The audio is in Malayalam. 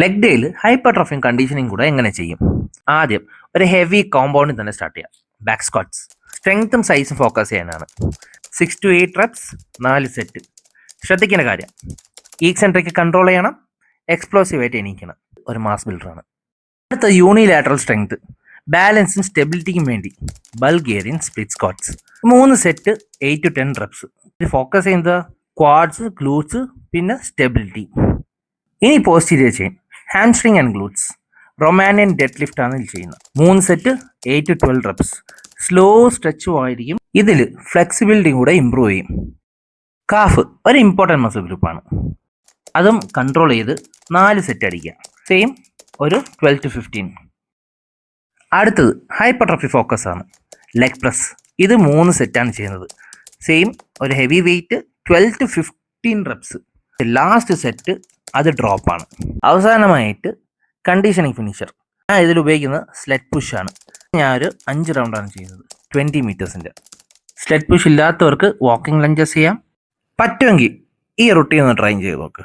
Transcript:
ലെഗ് ഡേയിൽ ഹൈപ്പർട്രോഫിയും കണ്ടീഷനിങ് കൂടെ എങ്ങനെ ചെയ്യും? ആദ്യം ഒരു ഹെവി കോമ്പൗണ്ടിൽ തന്നെ സ്റ്റാർട്ട് ചെയ്യാം. ബാക്ക് സ്ക്വാട്ട്സ് സ്ട്രെങ്ത്തും സൈസും ഫോക്കസ് ചെയ്യാനാണ്. 6 to 8 reps 4 സെറ്റ്. ശ്രദ്ധിക്കേണ്ട കാര്യം, ഈക്സെൻട്രിക് കൺട്രോൾ ചെയ്യണം, എക്സ്പ്ലോസീവ് ആയിട്ട് എണീക്കണം. ഒരു മാസ് ബിൽഡറാണ്. അടുത്ത യൂണിലാറ്ററൽ സ്ട്രെങ്ത്, ബാലൻസും സ്റ്റെബിലിറ്റിക്കും വേണ്ടി Bulgarian split squats 3 set 8 to 10 reps. Focus ചെയ്യുന്നത് ക്വാഡ്സ്, ഗ്ലൂട്സ്, പിന്നെ സ്റ്റെബിലിറ്റി. ഇനി posterior chain, hamstring and glutes, Romanian deadlift ആണ് ഇതിൽ ചെയ്യുന്നത്. 3 സെറ്റ് 8 to 12 reps. സ്ലോ സ്ട്രെച്ചും ആയിരിക്കും. ഇതിൽ ഫ്ലെക്സിബിലിറ്റി കൂടെ ഇമ്പ്രൂവ് ചെയ്യും. കാഫ് ഒരു ഇമ്പോർട്ടൻറ്റ് മസിൽ ഗ്രൂപ്പാണ്. അതും കൺട്രോൾ ചെയ്ത് 4 സെറ്റ് അടിക്കുക. സെയിം ഒരു 12 to 15. അടുത്തത് ഹൈപ്പർട്രോഫി ഫോക്കസ് ആണ്. ലെഗ് പ്രസ്, ഇത് 3 സെറ്റാണ് ചെയ്യുന്നത്. സെയിം ഒരു heavy weight 12 to 15 reps. Last set അത് ഡ്രോപ്പാണ്. അവസാനമായിട്ട് കണ്ടീഷനിങ് ഫിനിഷർ. ഞാൻ ഇതിൽ ഉപയോഗിക്കുന്നത് സ്ലെഡ് പുഷ് ആണ്. ഞാനൊരു 5 റൗണ്ടാണ് ചെയ്യുന്നത്, 20 meters. സ്ലെഡ് പുഷ് ഇല്ലാത്തവർക്ക് വാക്കിംഗ് ലഞ്ചസ് ചെയ്യാം. പറ്റുമെങ്കിൽ ഈ റൊട്ടീൻ ഒന്ന് ട്രൈ ചെയ്ത് നോക്ക്.